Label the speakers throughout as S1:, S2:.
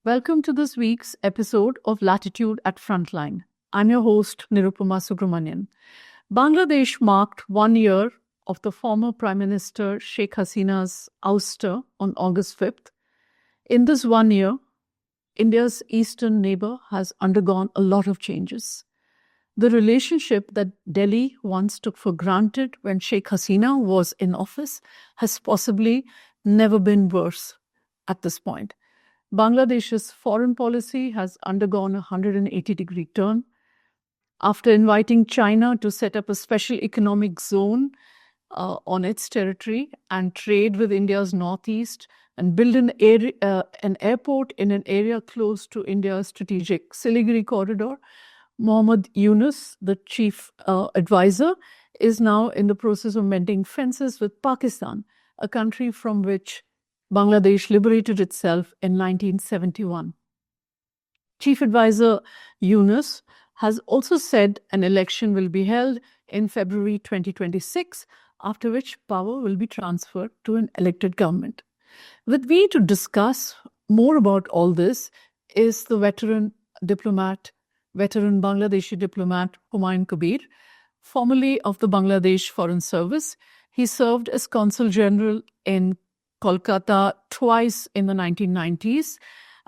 S1: Welcome to this week's episode of Latitude at Frontline. I'm your host, Nirupama Subramanian. Bangladesh marked 1 year of the former Prime Minister Sheikh Hasina's ouster on August 5th. In this 1 year, India's eastern neighbor has undergone a lot of changes. The relationship that Delhi once took for granted when Sheikh Hasina was in office has possibly never been worse at this point. Bangladesh's foreign policy has undergone a 180-degree turn. After inviting China to set up a special economic zone on its territory and trade with India's northeast and build an airport in an area close to India's strategic Siliguri Corridor, Mohammad Yunus, the chief advisor, is now in the process of mending fences with Pakistan, a country from which Bangladesh liberated itself in 1971. Chief Advisor Yunus has also said an election will be held in February 2026, after which power will be transferred to an elected government. With me to discuss more about all this is the veteran Bangladeshi diplomat Humayun Kabir, formerly of the Bangladesh Foreign Service. He served as Consul General in Kolkata twice in the 1990s,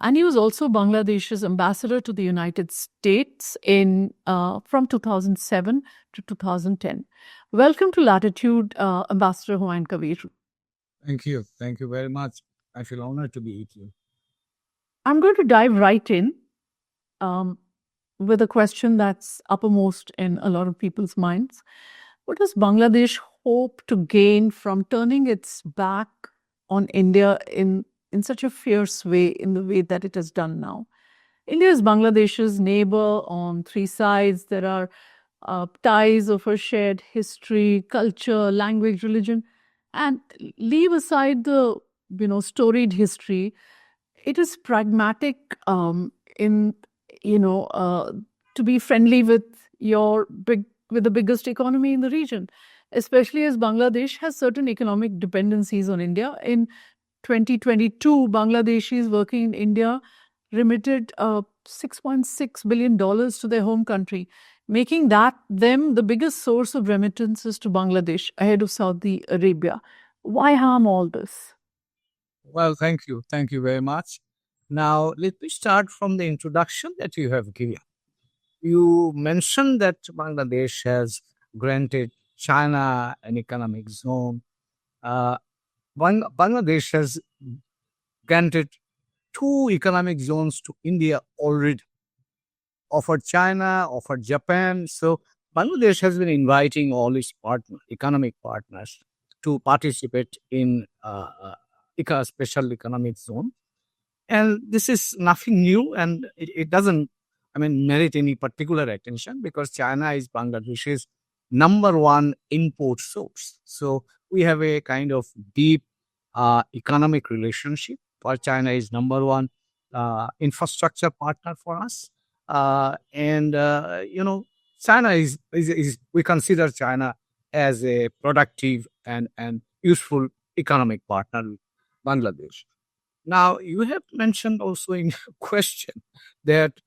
S1: and he was also Bangladesh's ambassador to the United States from 2007 to 2010. Welcome to Latitude, Ambassador Humayun Kabir.
S2: Thank you. Thank you very much. I feel honored to be with you.
S1: I'm going to dive right in with a question that's uppermost in a lot of people's minds. What does Bangladesh hope to gain from turning its back on India in such a fierce way, in the way that it has done now? India is Bangladesh's neighbor on three sides. There are ties of a shared history, culture, language, religion, and leave aside the storied history. It is pragmatic to be friendly with the biggest economy in the region, especially as Bangladesh has certain economic dependencies on India. In 2022, Bangladeshis working in India remitted $6.6 billion to their home country, making them the biggest source of remittances to Bangladesh ahead of Saudi Arabia. Why harm all this?
S2: Well, thank you. Thank you very much. Now, let me start from the introduction that you have given. You mentioned that Bangladesh has granted China an economic zone. Bangladesh has granted 2 economic zones to India already, offered China, offered Japan. So Bangladesh has been inviting all its economic partners to participate in a special economic zone. And this is nothing new, and it doesn't, merit any particular attention, because China is Bangladesh's #1 import source. So we have a kind of deep economic relationship. For China is #1 infrastructure partner for us. China is we consider China as a productive and useful economic partner with Bangladesh. Now, you have mentioned also in your question that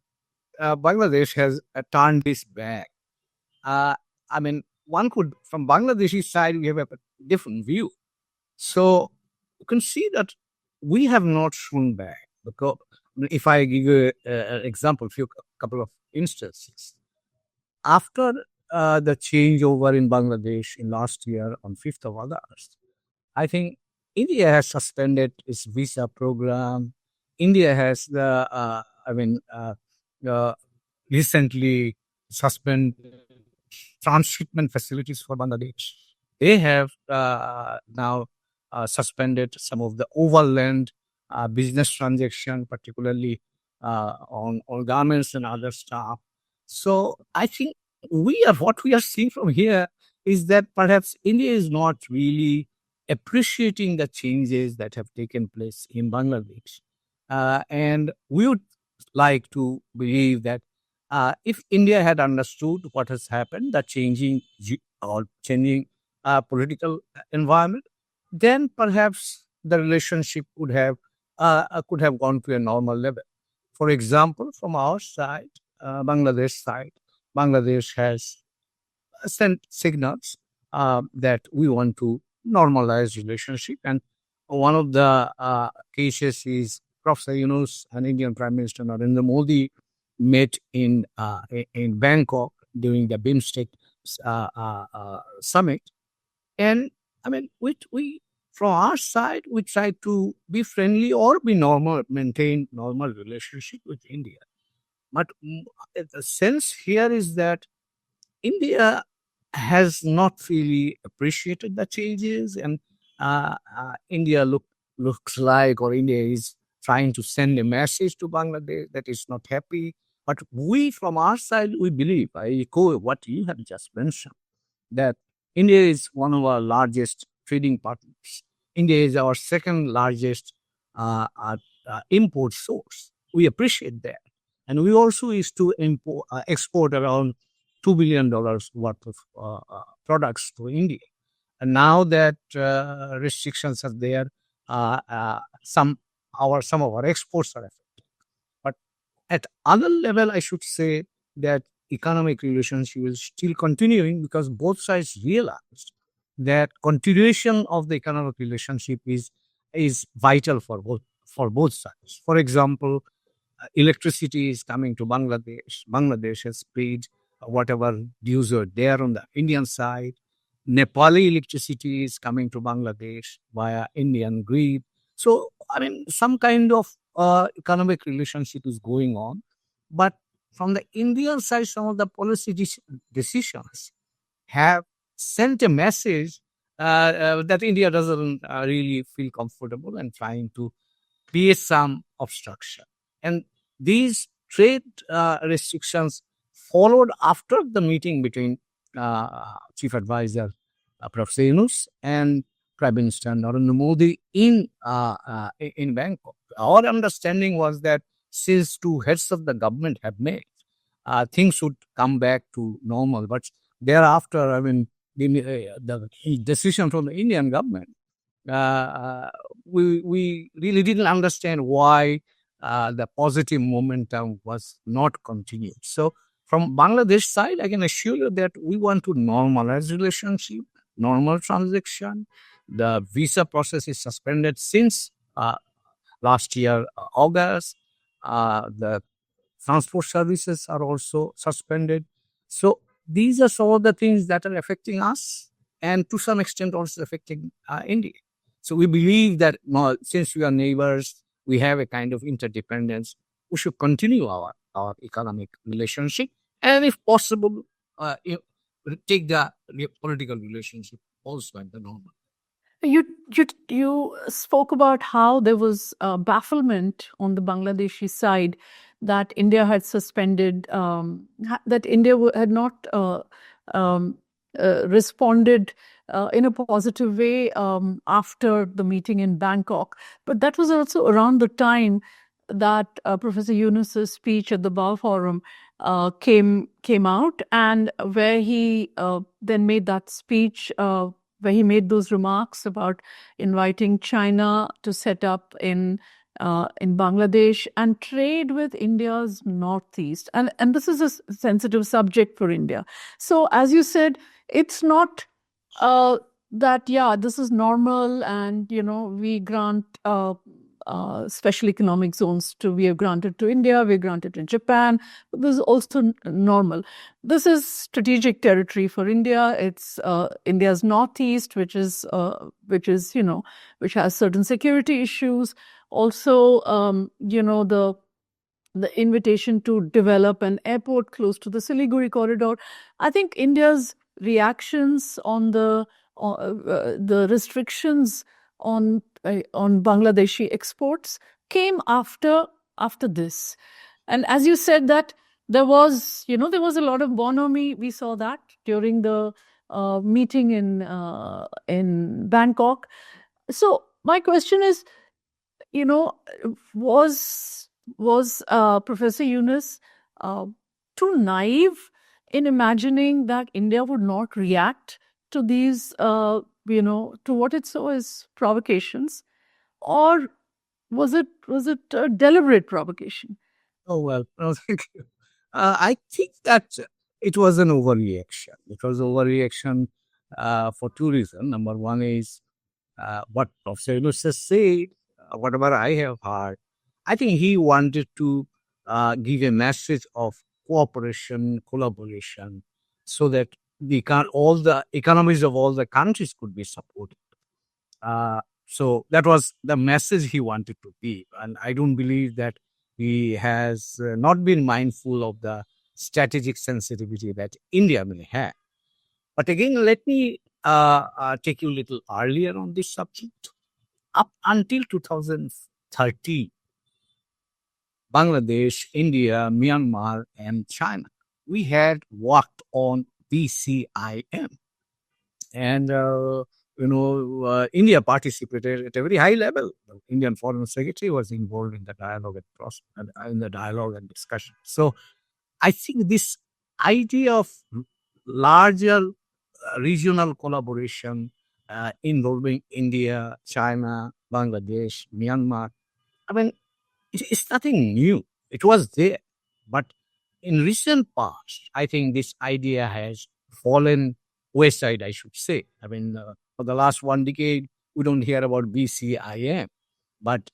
S2: Bangladesh has turned its back. One could, from Bangladeshi side, we have a different view. So you can see that we have not shown back. Because if I give you an example, couple of instances. After the changeover in Bangladesh in last year on 5th of August, I think India has suspended its visa program. India has recently suspended transshipment facilities for Bangladesh. They have now suspended some of the overland business transaction, particularly on garments and other stuff. So I think what we are seeing from here is that perhaps India is not really appreciating the changes that have taken place in Bangladesh. And we would like to believe that if India had understood what has happened, the changing political environment, then perhaps the relationship could have gone to a normal level. For example, from our side, Bangladesh has sent signals that we want to normalize relationship. And one of the cases is Professor Yunus and Indian Prime Minister Narendra Modi met in Bangkok during the BIMSTEC summit. And I mean, we from our side, we try to be friendly or be normal, maintain normal relationship with India. But the sense here is that India has not really appreciated the changes, and India looks like, or India is trying to send a message to Bangladesh that is not happy. But we, from our side, we believe, I echo what you have just mentioned, that India is one of our largest trading partners. India is our second largest import source. We appreciate that. And we also used to export around $2 billion worth of products to India. And now that restrictions are there, some of our exports are affected. But at other level, I should say that economic relationship is still continuing because both sides realized that continuation of the economic relationship is vital for both sides. For example, electricity is coming to Bangladesh. Bangladesh has paid whatever dues are there on the Indian side. Nepali electricity is coming to Bangladesh via Indian grid. So, I mean, some kind of economic relationship is going on. But from the Indian side, some of the policy decisions have sent a message that India doesn't really feel comfortable and trying to be some obstruction. And these trade restrictions followed after the meeting between Chief Advisor Professor Yunus and Prime Minister Narendra Modi in Bangkok. Our understanding was that since two heads of the government have met, things would come back to normal. But thereafter, I mean, the decision from the Indian government, we really didn't understand why the positive momentum was not continued. So from Bangladesh side, I can assure you that we want to normalize relationship, normal transaction. The visa process is suspended since last year, August. The transport services are also suspended. So these are some of the things that are affecting us and to some extent also affecting India. So we believe that since we are neighbors, we have a kind of interdependence. We should continue our economic relationship, and if possible, take the political relationship also at the normal.
S1: You spoke about how there was bafflement on the Bangladeshi side that India had suspended, that India had not responded in a positive way after the meeting in Bangkok. But that was also around the time that Professor Yunus's speech at the Bao Forum came out, and where he then made that speech where he made those remarks about inviting China to set up in Bangladesh and trade with India's northeast. And this is a sensitive subject for India. So as you said, it's not that, this is normal and, we grant special economic zones we have granted to India, we granted in Japan. But this is also normal. This is strategic territory for India. It's India's northeast, which has certain security issues. Also, the invitation to develop an airport close to the Siliguri Corridor. I think India's reactions on the restrictions on Bangladeshi exports came after this. And as you said that there was a lot of bonhomie. We saw that during the meeting in Bangkok. So my question is, was Professor Yunus too naive in imagining that India would not react to these, to what it saw as provocations, or was it a deliberate provocation?
S2: Oh, well, no, thank you. I think that it was an overreaction. It was overreaction for two reasons. Number one is what Professor Yunus has said, whatever I have heard. I think he wanted to give a message of cooperation, collaboration, so that all the economies of all the countries could be supported. So that was the message he wanted to give. And I don't believe that he has not been mindful of the strategic sensitivity that India may have. But again, let me take you a little earlier on this subject. Up until 2013, Bangladesh, India, Myanmar, and China, we had worked on BCIM. And India participated at a very high level. The Indian Foreign Secretary was involved in the dialogue and discussion. So I think this idea of larger regional collaboration involving India, China, Bangladesh, Myanmar, I mean, it's nothing new. It was there, but in recent past, I think this idea has fallen wayside, I should say. I mean, for the last 1 decade, we don't hear about BCIM, but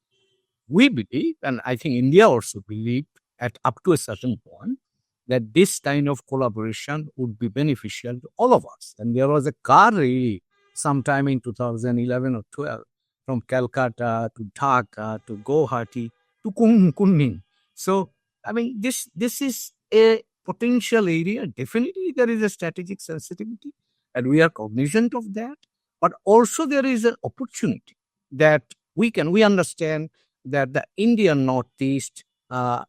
S2: we believe, and I think India also believed at up to a certain point, that this kind of collaboration would be beneficial to all of us. And there was a car rally sometime in 2011 or 12 from Calcutta to Dhaka to Guwahati to Kunming. So, I mean, this is a potential area. Definitely, there is a strategic sensitivity, and we are cognizant of that. But also, there is an opportunity that we understand that the Indian Northeast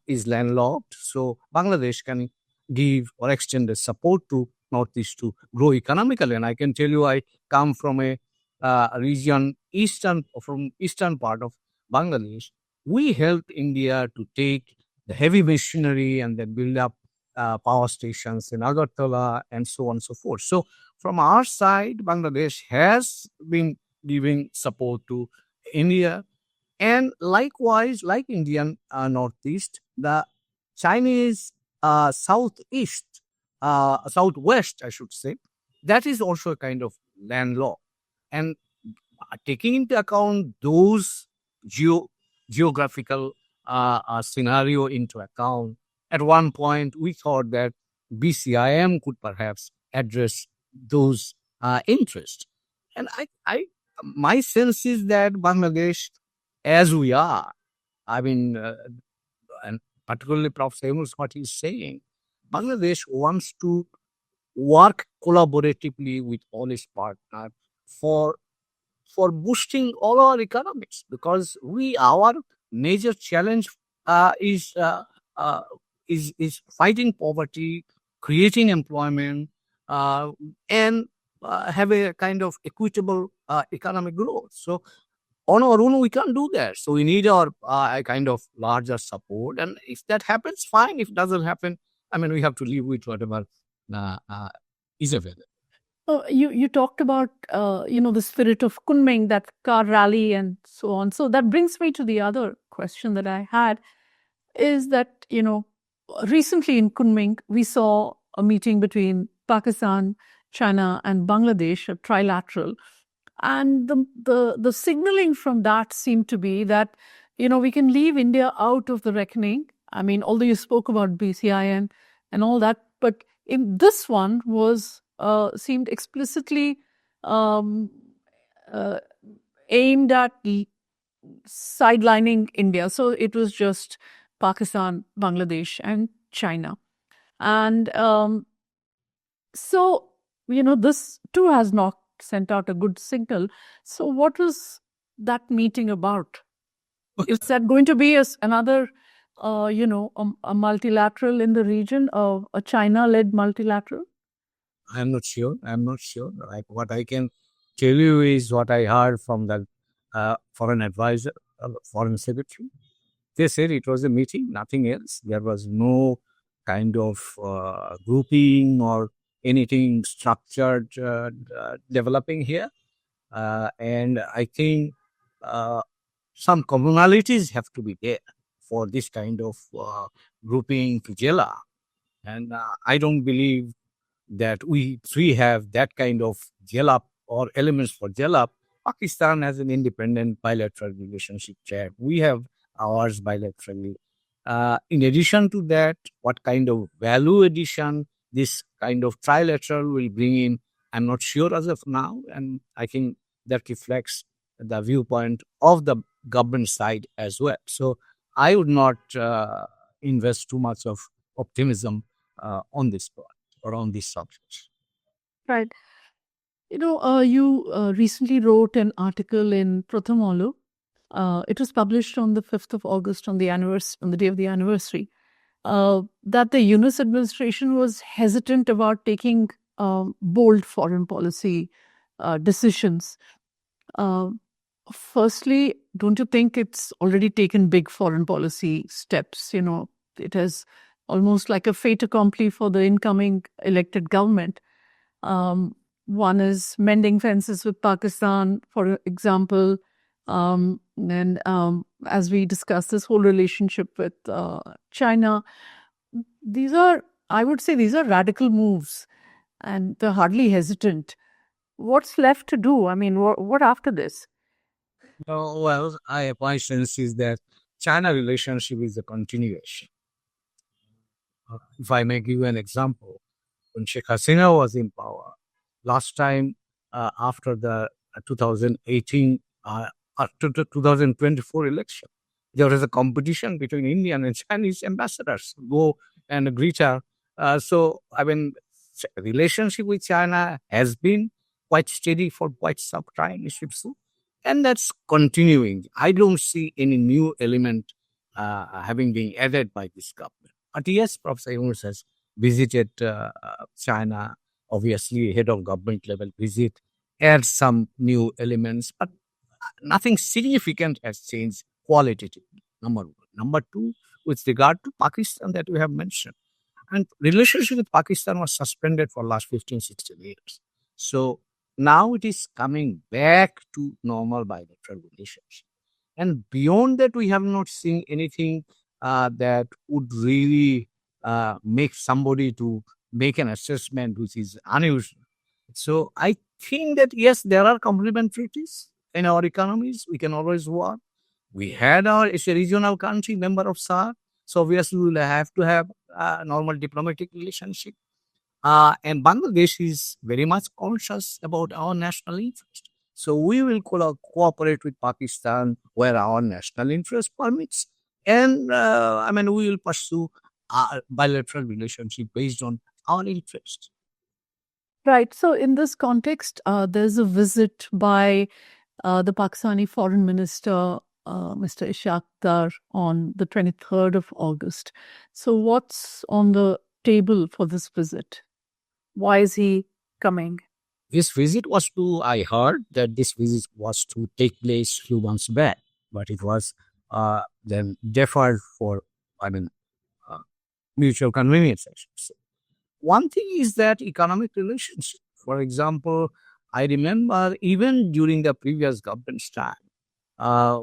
S2: is landlocked. So Bangladesh can give or extend the support to Northeast to grow economically. And I can tell you, I come from a region from eastern part of Bangladesh. We helped India to take the heavy machinery and then build up power stations in Agartala and so on and so forth. So from our side, Bangladesh has been giving support to India, and likewise, like Indian Northeast, the Chinese Southwest, I should say, that is also a kind of landlocked. And taking into account those geographical scenario into account, at one point we thought that BCIM could perhaps address those interests. And my sense is that Bangladesh, as we are, I mean, and particularly Prof. Seamus, what he's saying, Bangladesh wants to work collaboratively with all its partners for boosting all our economics, because our major challenge is fighting poverty, creating employment, and have a kind of equitable economic growth. So on our own, we can't do that. So we need our a kind of larger support. And if that happens, fine. If it doesn't happen, I mean, we have to live with whatever is available.
S1: You talked about the spirit of Kunming, that car rally and so on. So that brings me to the other question that I had, is that recently in Kunming we saw a meeting between Pakistan, China, and Bangladesh, a trilateral, and the signaling from that seemed to be that we can leave India out of the reckoning. I mean, although you spoke about BCIN and all that, but in this one was seemed explicitly aimed at sidelining India. So it was just Pakistan, Bangladesh, and China. And so, this too has not sent out a good signal. So what was that meeting about? Is that going to be another, a multilateral in the region, a China-led multilateral?
S2: I'm not sure. Like, what I can tell you is what I heard from the foreign advisor, foreign secretary. They said it was a meeting, nothing else. There was no kind of grouping or anything structured developing here. And I think some commonalities have to be there. for this kind of grouping to Jela. And I don't believe that we three have that kind of gel or elements for gel. Pakistan has an independent bilateral relationship track. We have ours bilaterally. In addition to that, what kind of value addition this kind of trilateral will bring in, I'm not sure as of now. And I think that reflects the viewpoint of the government side as well. So I would not invest too much of optimism on this point around these subjects.
S1: Right. You recently wrote an article in Prathamolu. It was published on the 5th of August on the day of the anniversary. That the Yunus administration was hesitant about taking bold foreign policy decisions. Firstly, don't you think it's already taken big foreign policy steps? It has almost like a fait accompli for the incoming elected government. One is mending fences with Pakistan, for example. And as we discussed, this whole relationship with China. I would say these are radical moves, and they're hardly hesitant. What's left to do? I mean, what after this?
S2: Well, my sense is that China relationship is a continuation. If I may give you an example, when Sheikh Hasina was in power, last time after the 2018, after the 2024 election, there was a competition between Indian and Chinese ambassadors go and greet her. Relationship with China has been quite steady for quite some time, and that's continuing. I don't see any new element having been added by this government. But yes, Professor Yunus has visited China, obviously head of government level visit, add some new elements, but nothing significant has changed qualitatively, number one. Number two, with regard to Pakistan that we have mentioned. And relationship with Pakistan was suspended for last 15, 16 years. So now it is coming back to normal bilateral relationship. And beyond that, we have not seen anything that would really make somebody to make an assessment which is unusual. So I think that, yes, there are complementarities in our economies. We can always work. We had it's a regional country, member of SAARC. So obviously we will have to have a normal diplomatic relationship. And Bangladesh is very much conscious about our national interest. So we will cooperate with Pakistan where our national interest permits. And we will pursue a bilateral relationship based on our interest.
S1: Right. So in this context, there's a visit by the Pakistani Foreign Minister, Mr. Ishaq Dar, on the 23rd of August. So what's on the table for this visit? Why is he coming?
S2: This visit I heard that this visit was to take place few months back, but it was then deferred for, mutual convenience, I should say. One thing is that economic relationship. For example, I remember even during the previous government's time,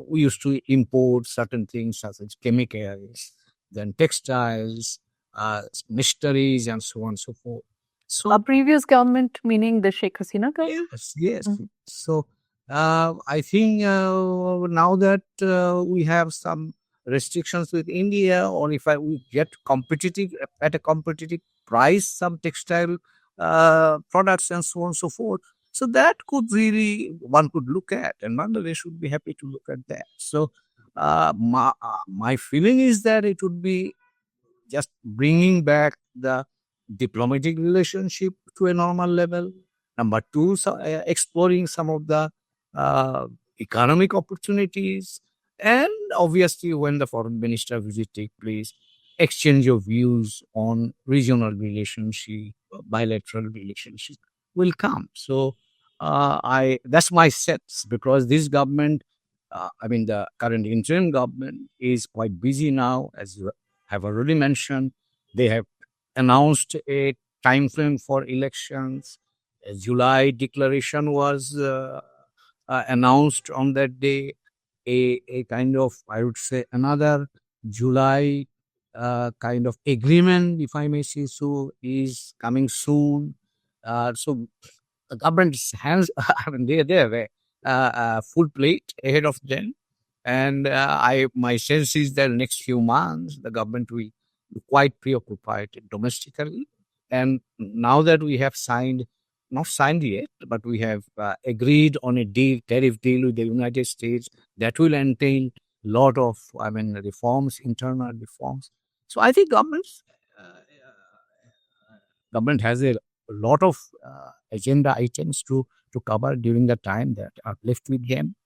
S2: we used to import certain things such as chemicals, then textiles, mysteries, and so on and so forth. So
S1: a previous government, meaning the Sheikh Hasina government?
S2: Yes. Mm-hmm. So I think now that we have some restrictions with India, or if we get competitive at a competitive price, some textile products and so on and so forth. So that one could look at, and Bangladesh would be happy to look at that. So my feeling is that it would be just bringing back the diplomatic relationship to a normal level. Number two, exploring some of the economic opportunities. And obviously, when the foreign minister visit take place, exchange of views on regional relationship, bilateral relationship will come. So that's my sense, because this government, the current interim government is quite busy now, as you have already mentioned. They have announced a time frame for elections. A July declaration was announced on that day. A kind of, I would say, another July kind of agreement, if I may say so, is coming soon. So the government's hands, I mean, they have a full plate ahead of them. And my sense is that next few months, the government will be quite preoccupied domestically. And now that we have not signed yet, but we have agreed on a tariff deal with the United States that will entail lot of, reforms, internal reforms. So I think government has a lot of agenda items to cover during the time that are left with them.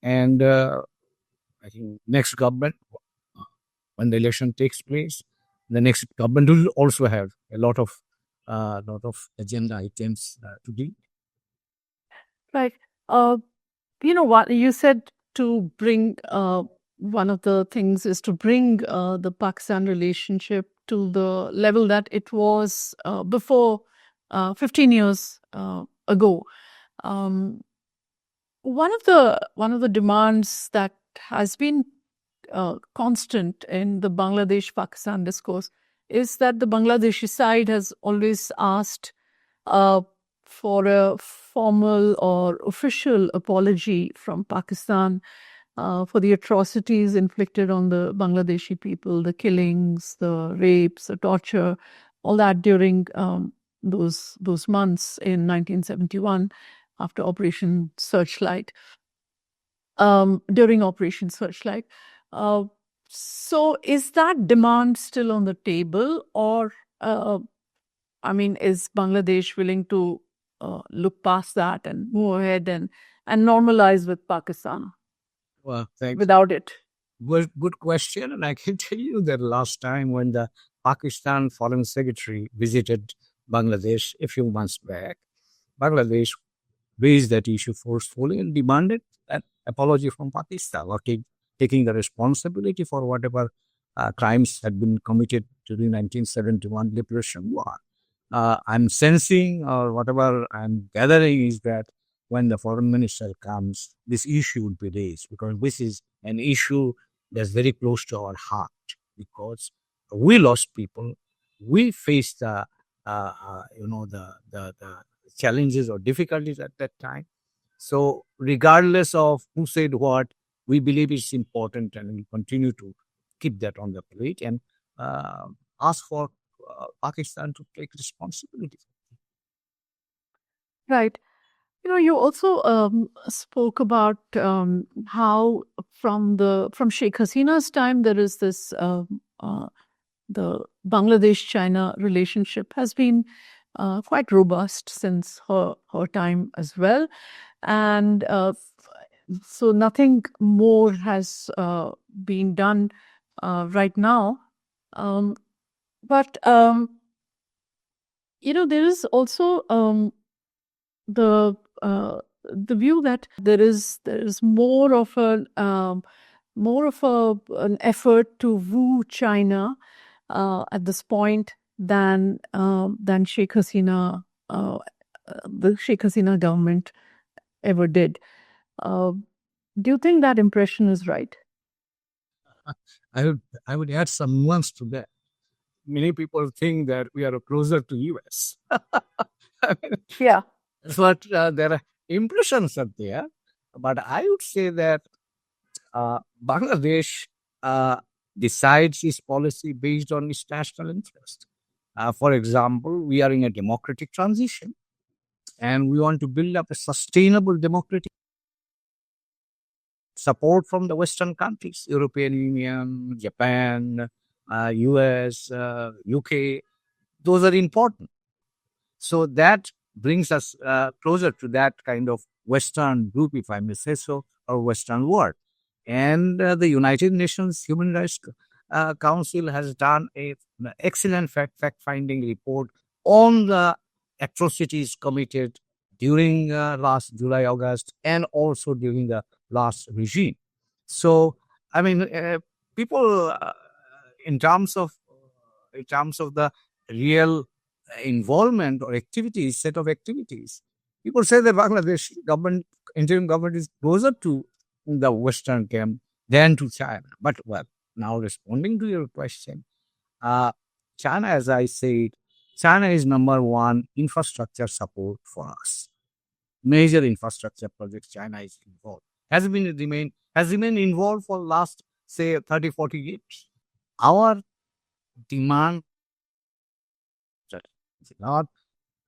S2: And I think next government, when the election takes place, the next government will also have a lot of agenda items to deal.
S1: Right. You know what you said to bring one of the things is to bring the Pakistan relationship to the level that it was before 15 years ago. Um, one of the demands that has been constant in the Bangladesh-Pakistan discourse is that the Bangladeshi side has always asked uh, for a formal or official apology from Pakistan for the atrocities inflicted on the Bangladeshi people, the killings, the rapes, the torture, all that during those months in 1971 after Operation Searchlight. During Operation Searchlight. Uh, so, is that demand still on the table, or is Bangladesh willing to look past that and move ahead and normalize with Pakistan
S2: Well, thanks.
S1: without it?
S2: Good question. And I can tell you that last time when the Pakistan Foreign Secretary visited Bangladesh a few months back, Bangladesh raised that issue forcefully and demanded an apology from Pakistan, or taking the responsibility for whatever crimes had been committed during 1971 Liberation War. I'm sensing, or whatever I'm gathering, is that when the foreign minister comes, this issue would be raised, because this is an issue that's very close to our heart, because we lost people, we faced the challenges or difficulties at that time. So regardless of who said what, we believe it's important, and we continue to keep that on the plate and ask for Pakistan to take responsibility.
S1: Right. You also spoke about how from Sheikh Hasina's time there is this the Bangladesh-China relationship has been quite robust since her time as well, and so nothing more has been done right now. But there is also the view that there is more of an effort to woo China at this point than Sheikh Hasina, the Sheikh Hasina government ever did. Do you think that impression is right?
S2: I would add some nuance to that. Many people think that we are closer to US.
S1: Yeah.
S2: But there are impressions are there. But I would say that Bangladesh decides its policy based on its national interest. For example, we are in a democratic transition, and we want to build up a sustainable democratic support from the Western countries, European Union, Japan, US, UK. Those are important. So that brings us closer to that kind of Western group, if I may say so, or Western world. And the United Nations Human Rights Council has done an excellent fact-finding report on the atrocities committed during last July, August, and also during the last regime. So, people, in terms of the real involvement or activities, set of activities, people say that Bangladesh government, interim government, is closer to the Western camp than to China. But well, now responding to your question, China, as I said, China is number one infrastructure support for us. Major infrastructure projects China is involved. Has remained involved for last, say, 30, 40 years. Our demand, not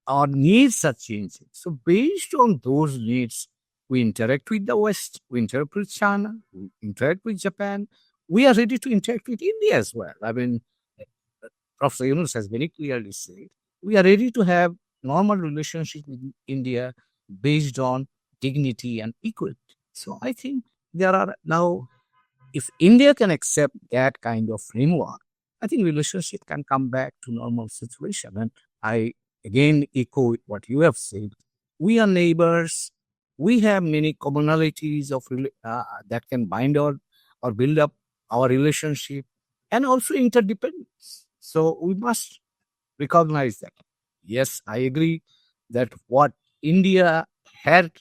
S2: our needs are changing. So based on those needs, we interact with the West, we interact with China, we interact with Japan. We are ready to interact with India as well. I mean, Professor Yunus has very clearly said, we are ready to have normal relationship with India based on dignity and equality. So I think there are now, if India can accept that kind of framework, I think relationship can come back to normal situation. And I again echo what you have said. We are neighbors. We have many commonalities that can bind or build up our relationship, and also interdependence. So we must recognize that. Yes, I agree that what India had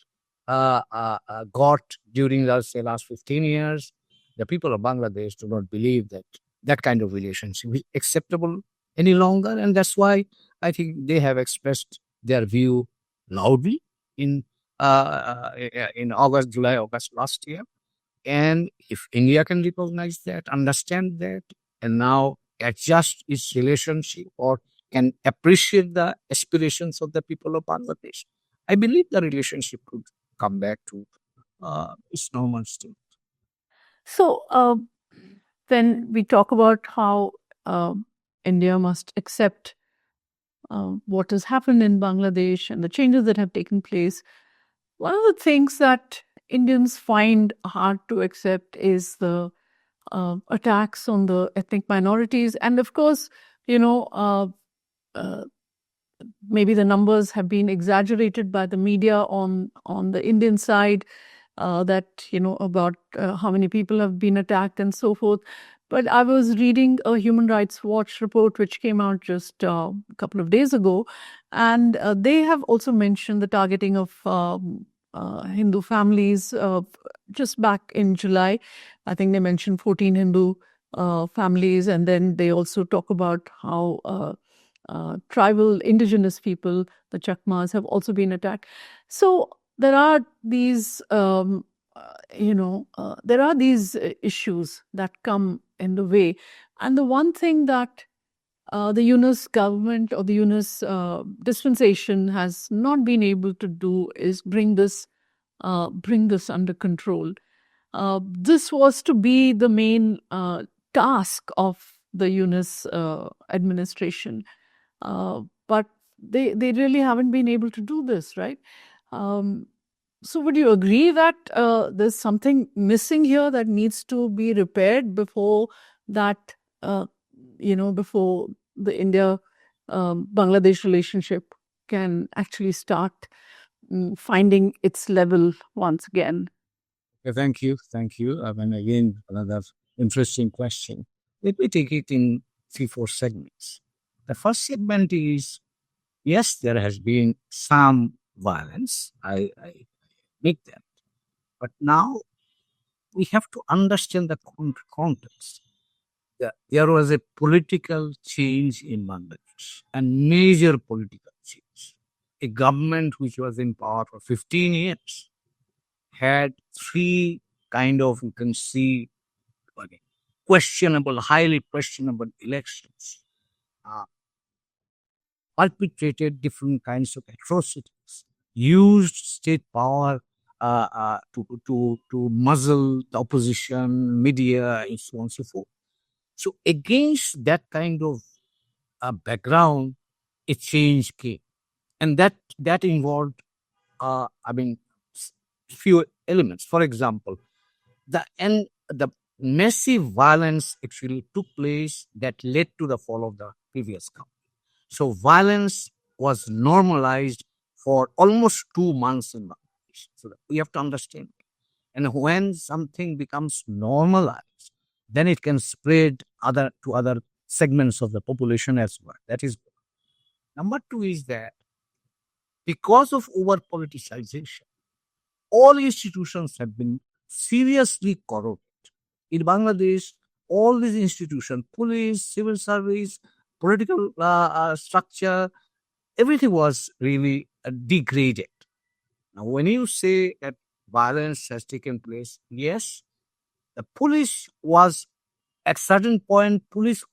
S2: got during the say, last 15 years, the people of Bangladesh do not believe that that kind of relationship is acceptable any longer. And that's why I think they have expressed their view loudly in August, July, August last year. And if India can recognize that, understand that, and now adjust its relationship or can appreciate the aspirations of the people of Bangladesh, I believe the relationship could come back to its normal state.
S1: So, when we talk about how India must accept what has happened in Bangladesh and the changes that have taken place, one of the things that Indians find hard to accept is the attacks on the ethnic minorities. And of course, you know, maybe the numbers have been exaggerated by the media on the Indian side, that about how many people have been attacked and so forth. But I was reading a Human Rights Watch report which came out just a couple of days ago, and they have also mentioned the targeting of Hindu families just back in July. I think they mentioned 14 Hindu families, and then they also talk about how tribal indigenous people, the Chakmas, have also been attacked. So there are these, there are these issues that come in the way. And the one thing that the Yunus government or the Yunus dispensation has not been able to do is bring this under control. This was to be the main task of the Yunus administration. But they really haven't been able to do this, right? So would you agree that there's something missing here that needs to be repaired before that, before the India-Bangladesh relationship can actually start finding its level once again?
S2: Thank you. Thank you. And again, another interesting question. Let me take it in 3-4 segments. The first segment is, yes, there has been some violence. I admit that. But now we have to understand the context. There was a political change in Bangladesh, a major political change. A government which was in power for 15 years had 3 kind of, you can see, highly questionable elections, perpetrated different kinds of atrocities, used state power to muzzle the opposition, media, and so on and so forth. So against that kind of background, a change came, and that involved, few elements. For example, the massive violence actually took place that led to the fall of the previous government. So violence was normalized for almost 2 months in Bangladesh. So we have to understand. And when something becomes normalized, then it can spread to other segments of the population as well. That is one. Number 2 is that because of over politicization, all institutions have been seriously corrupted. In Bangladesh, all these institutions, police, civil service, political structure, everything was really degraded. Now, when you say that violence has taken place, yes, the police was at certain point, police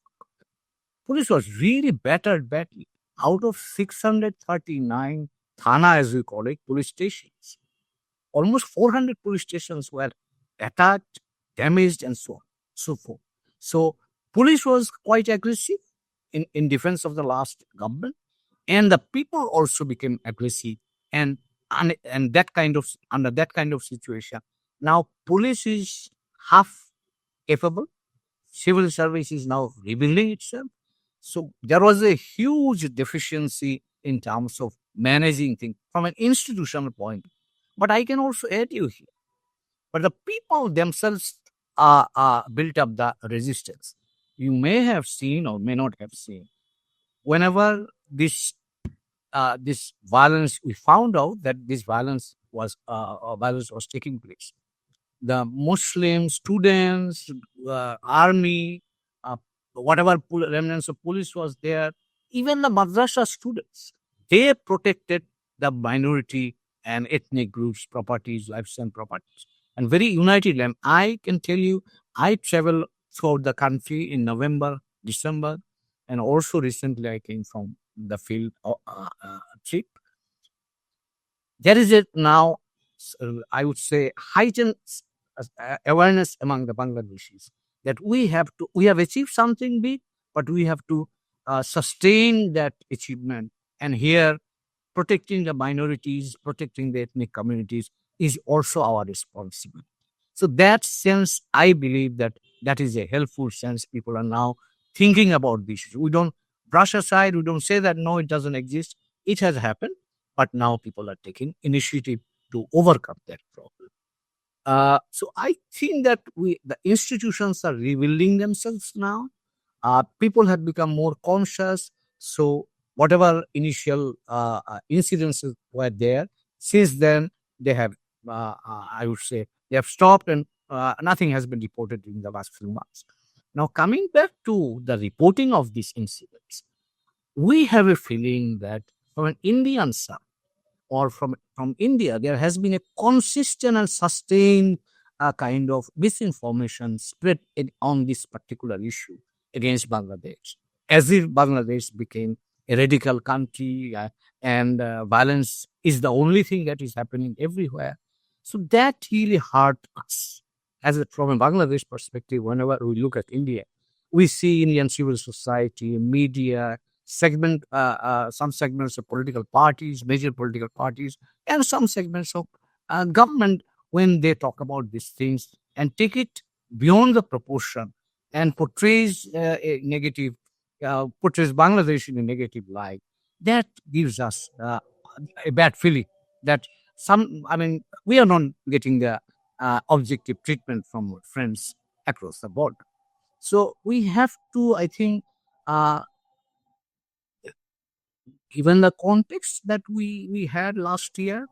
S2: was really battered badly. Out of 639 Thana, as we call it, police stations, almost 400 police stations were attacked, damaged, and so on, so forth. So, police was quite aggressive in defense of the last government, and the people also became aggressive, and that kind of under that kind of situation. Now, police is half capable. Civil service is now rebuilding itself. So there was a huge deficiency in terms of managing things from an institutional point. But I can also add you here. But the people themselves built up the resistance. You may have seen or may not have seen. Whenever this violence, we found out that this violence was taking place. The Muslim students, army, uh, whatever remnants of police was there, even the madrasa students, they protected the minority and ethnic groups' properties, lives and properties, and very united them. I can tell you, I travel throughout the country in November, December, and also recently I came from the field trip. There is a now, I would say, heightened awareness among the Bangladeshis that we have achieved something big, but we have to sustain that achievement. And here, protecting the minorities, protecting the ethnic communities is also our responsibility. So that sense, I believe that is a helpful sense. People are now thinking about this. We don't brush aside. We don't say that no, it doesn't exist. It has happened, but now people are taking initiative to overcome that problem. So I think that the institutions are rebuilding themselves now. People have become more conscious. So whatever initial incidences were there, since then they have, I would say, they have stopped, and nothing has been reported in the last few months. Now, coming back to the reporting of these incidents, we have a feeling that from an Indian side, or from India, there has been a consistent and sustained kind of misinformation spread on this particular issue against Bangladesh, as if Bangladesh became a radical country and violence is the only thing that is happening everywhere. So that really hurt us. From a Bangladesh perspective, whenever we look at India, we see Indian civil society, media, some segments of political parties, major political parties, and some segments of government when they talk about these things and take it beyond the proportion and portrays Bangladesh in a negative light. That gives us a bad feeling that we are not getting the objective treatment from friends across the board. So we have to, I think, given the context that we had last year,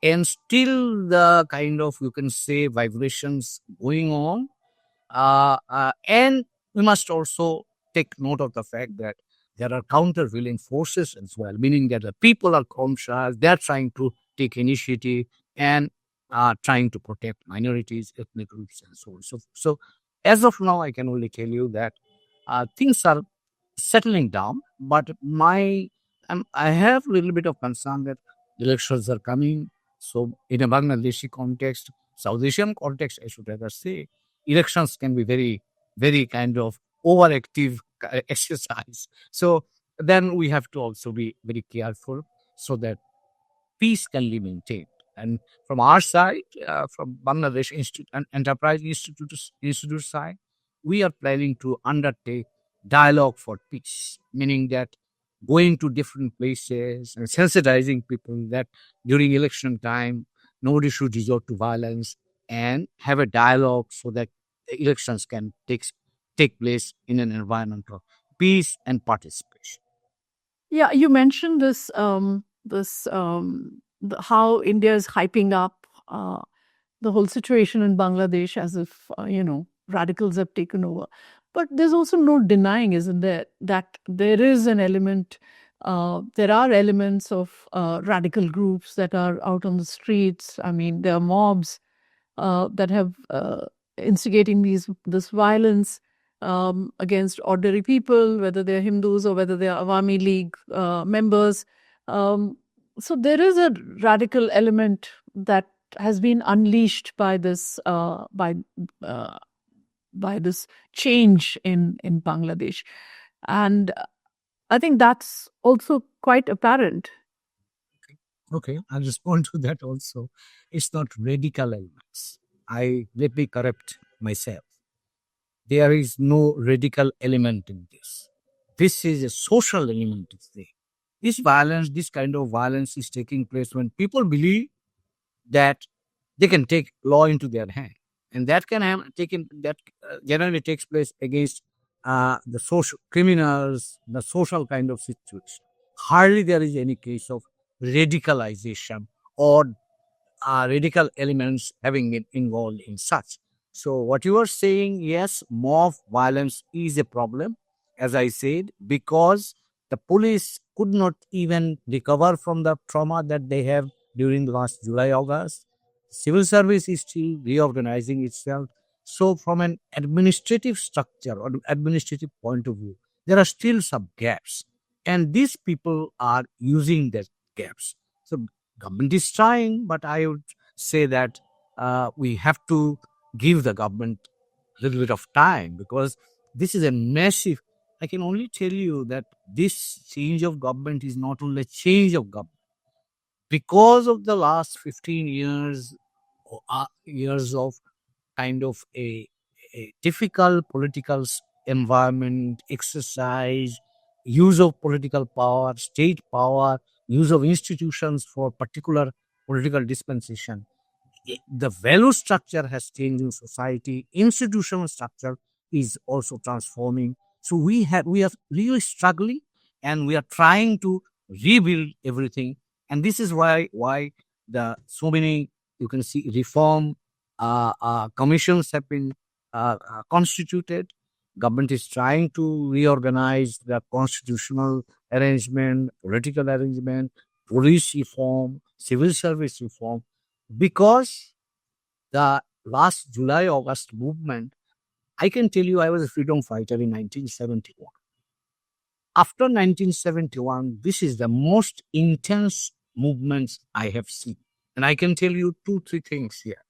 S2: and still the kind of, you can say, vibrations going on, and we must also take note of the fact that there are countervailing forces as well, meaning that the people are conscious, they're trying to take initiative and trying to protect minorities, ethnic groups, and so on. So as of now, I can only tell you that things are settling down, but I have a little bit of concern that elections are coming. So in a Bangladeshi context, South Asian context, I should rather say, elections can be very, very kind of overactive exercise. So then we have to also be very careful so that peace can be maintained. And from our side, from Bangladesh Enterprise Institute side, we are planning to undertake dialogue for peace, meaning that going to different places and sensitizing people that during election time, nobody should resort to violence, and have a dialogue so that the elections can take place in an environment of peace and participation.
S1: Yeah, you mentioned how India is hyping up the whole situation in Bangladesh as if radicals have taken over. But there's also no denying, isn't there, that there is an element, there are elements of radical groups that are out on the streets. I mean, there are mobs that have instigating this violence against ordinary people, whether they're Hindus or whether they're Awami League members. So there is a radical element that has been unleashed by this change in Bangladesh, and I think that's also quite apparent.
S2: Okay, I'll respond to that also. It's not radical elements. Let me correct myself. There is no radical element in this. This is a social element. This violence, this kind of violence is taking place when people believe that they can take law into their hand, and that can have taken that generally takes place against the social criminals, the social kind of situation. Hardly there is any case of radicalization or radical elements having been involved in such. So, what you are saying, yes, mob violence is a problem, as I said, because the police could not even recover from the trauma that they have during the last July, August. Civil service is still reorganizing itself. So, from an administrative structure or administrative point of view, there are still some gaps, and these people are using those gaps. So, government is trying, but I would say that we have to give the government a little bit of time, because this is a massive. I can only tell you that this change of government is not only a change of government. Because of the last 15 years, years of kind of a difficult political environment, exercise, use of political power, state power, use of institutions for particular political dispensation. The value structure has changed in society. Institutional structure is also transforming. So we are really struggling, and we are trying to rebuild everything. And this is why the so many, you can see, reform commissions have been constituted. Government is trying to reorganize the constitutional arrangement, political arrangement, police reform, civil service reform, because the last July August movement, I can tell you, I was a freedom fighter in 1971. After 1971, this is the most intense movements I have seen. And I can tell you two, three things here.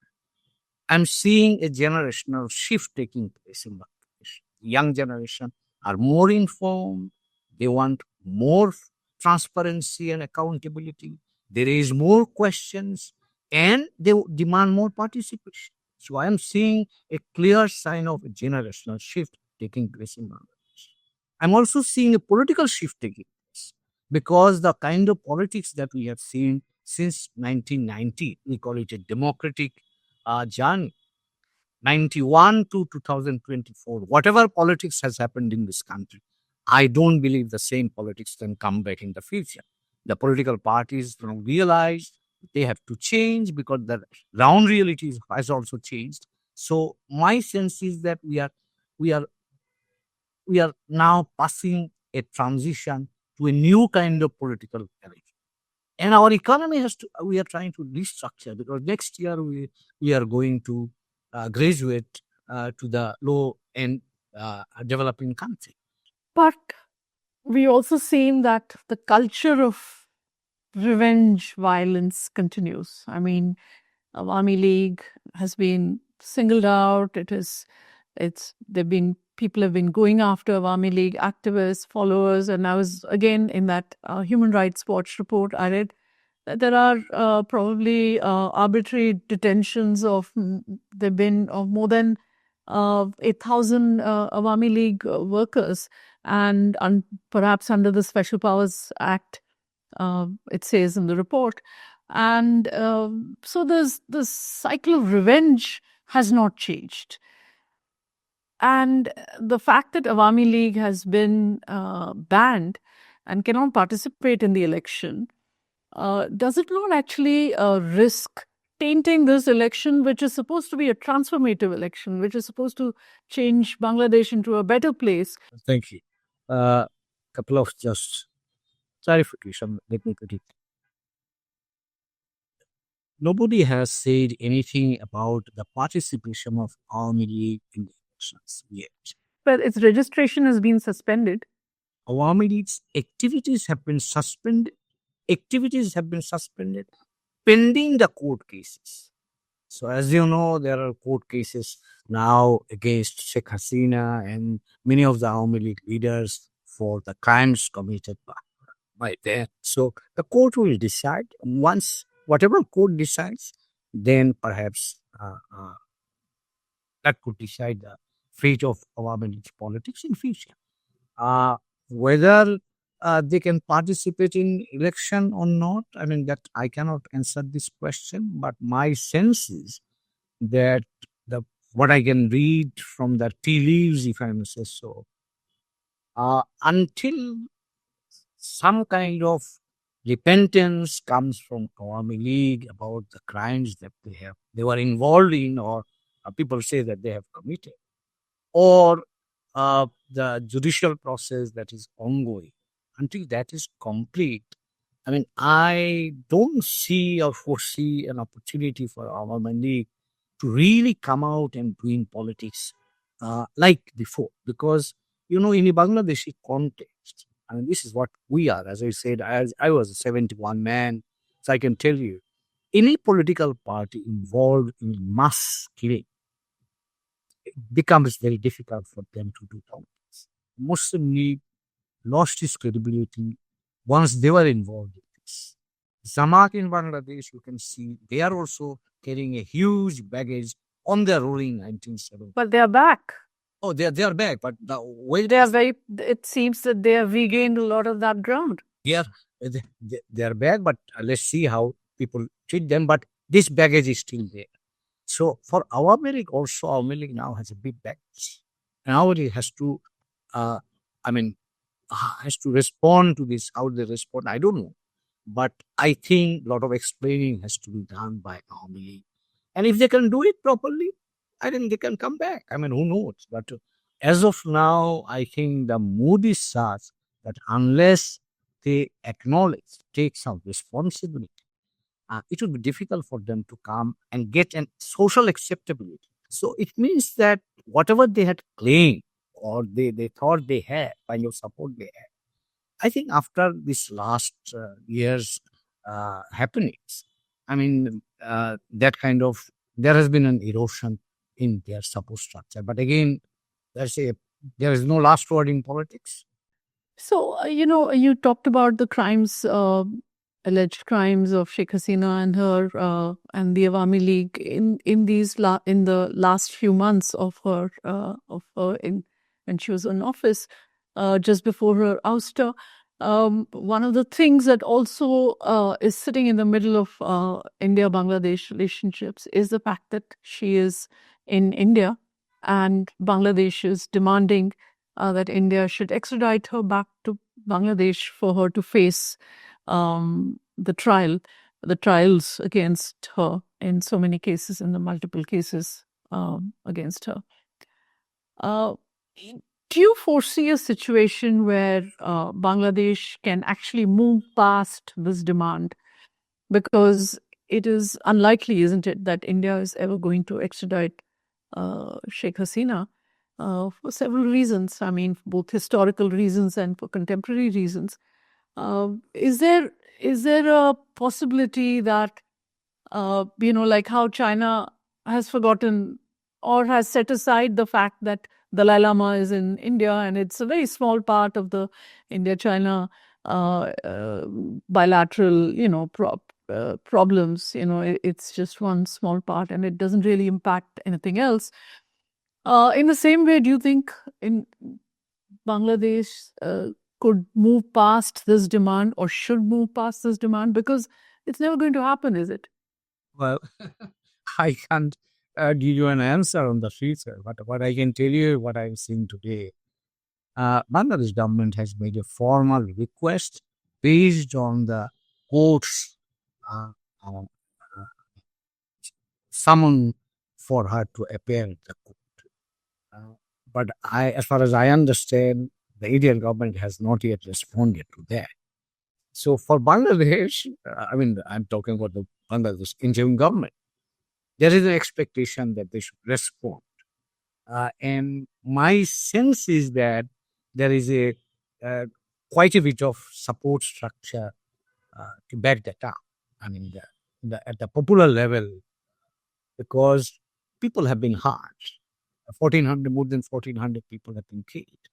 S2: I'm seeing a generational shift taking place in Bangladesh. Young generation are more informed. They want more transparency and accountability. They raise more questions, and they demand more participation. So I am seeing a clear sign of a generational shift taking place in Bangladesh. I'm also seeing a political shift taking place, because the kind of politics that we have seen since 1990, we call it a democratic journey, 91 to 2024, whatever politics has happened in this country, I don't believe the same politics can come back in the future. The political parties now realize they have to change, because the ground reality has also changed. So my sense is that we are we are now passing a transition to a new kind of political arrangement. And our economy we are trying to restructure, because next year we are going to graduate to the low end developing country.
S1: But we also seen that the culture of revenge violence continues. I mean, Awami League has been singled out. People have been going after Awami League activists, followers, and I was again in that Human Rights Watch report I read that there are probably arbitrary detentions of there've been of more than 8,000 Awami League workers, and perhaps under the Special Powers Act, it says in the report. And so the cycle of revenge has not changed. And the fact that Awami League has been banned and cannot participate in the election, does it not actually risk tainting this election, which is supposed to be a transformative election, which is supposed to change Bangladesh into a better place.
S2: Thank you. Couple of just clarification. Let me put it. Nobody has said anything about the participation of Awami League in the elections yet.
S1: But its registration has been suspended.
S2: Awami League's activities have been suspended. Activities have been suspended pending the court cases. So, as you know, there are court cases now against Sheikh Hasina and many of the Awami League leaders for the crimes committed by them. So, the court will decide. Once whatever court decides, then perhaps that could decide the fate of Awami League politics in future. Whether they can participate in election or not, I mean, that I cannot answer this question, but my sense is that what I can read from the tea leaves, if I may say so, until some kind of repentance comes from Awami League about the crimes that they were involved in, or people say that they have committed, or the judicial process that is ongoing, until that is complete, I mean, I don't see or foresee an opportunity for Awami League to really come out and doing politics like before. Because, in a Bangladeshi context, I mean, this is what we are. As I said, I was a 71 man. So I can tell you, any political party involved in mass killing, it becomes very difficult for them to do politics. Muslim League lost its credibility once they were involved in this. Zamaat in Bangladesh, you can see, they are also carrying a huge baggage on their rule in 1970.
S1: But they are back.
S2: Oh, they are back, but the way
S1: They are it seems that they have regained a lot of that ground.
S2: they are back, but let's see how people treat them. But this baggage is still there. So for Awami League also, Awami League now has a big baggage. And Awami League has to, has to respond to this. How they respond, I don't know. But I think a lot of explaining has to be done by Awami League. And if they can do it properly, I think they can come back. I mean, who knows? But as of now, I think the mood is such that unless they acknowledge, take some responsibility, it will be difficult for them to come and get a social acceptability. So it means that whatever they had claimed or they thought they had, kind of support they had, I think after this last year's happenings, I mean, there has been an erosion in their support structure. But again, there is no last word in politics.
S1: So, you talked about the crimes, alleged crimes of Sheikh Hasina and her and the Awami League in the last few months of her when she was in office, just before her ouster. One of the things that also is sitting in the middle of India-Bangladesh relationships is the fact that she is in India and Bangladesh is demanding that India should extradite her back to Bangladesh for her to face the trials against her in so many cases, in the multiple cases against her. Do you foresee a situation where Bangladesh can actually move past this demand? Because it is unlikely, isn't it, that India is ever going to extradite Sheikh Hasina for several reasons. I mean, both historical reasons and for contemporary reasons. Is there a possibility that, like how China has forgotten or has set aside the fact that Dalai Lama is in India and it's a very small part of the India-China bilateral, problems. It's just one small part and it doesn't really impact anything else. In the same way, do you think in Bangladesh could move past this demand or should move past this demand? Because it's never going to happen, is it?
S2: Well, I can't give you an answer on the future, but what I can tell you, what I'm seeing today, Bangladesh government has made a formal request based on the court's summon for her to appear at the court. But as far as I understand, the Indian government has not yet responded to that. So for Bangladesh, I'm talking about the Bangladesh interim government, there is an expectation that they should respond. And my sense is that there is quite a bit of support structure to back that up. I mean, at the popular level, because people have been hurt. 1,400, more than 1,400 people have been killed.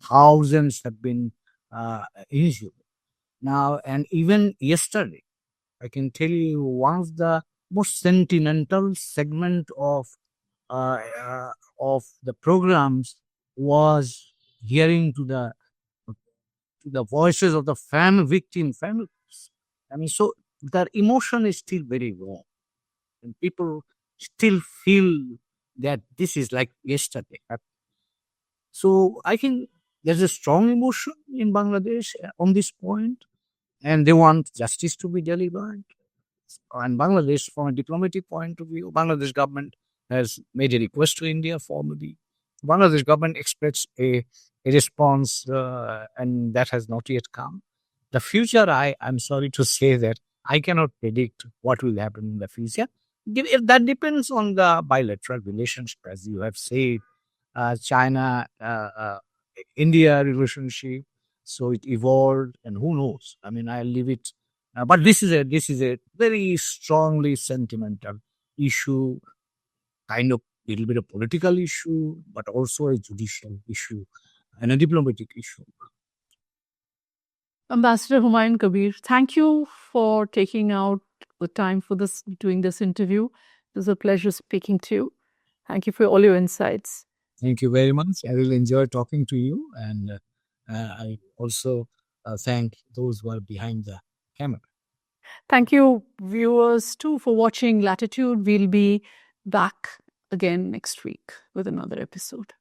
S2: Thousands have been injured. Now, and even yesterday, I can tell you one of the most sentimental segment of the programs was hearing to the voices of the victim families. I mean, so their emotion is still very raw, and people still feel that this is like yesterday. So I think there's a strong emotion in Bangladesh on this point, and they want justice to be delivered. And Bangladesh, from a diplomatic point of view, Bangladesh government has made a request to India formally. Bangladesh government expects a response, and that has not yet come. The future, I'm sorry to say that I cannot predict what will happen in the future. That depends on the bilateral relationship, as you have said, China, India relationship. So it evolved, and who knows? I mean, I'll leave it. But this is a very strongly sentimental issue, kind of a little bit of political issue, but also a judicial issue and a diplomatic issue.
S1: Ambassador Humayun Kabir, thank you for taking out the time for doing this interview. It was a pleasure speaking to you. Thank you for all your insights.
S2: Thank you very much. I really enjoyed talking to you, and I also thank those who are behind the camera.
S1: Thank you, viewers, too, for watching Latitude. We'll be back again next week with another episode.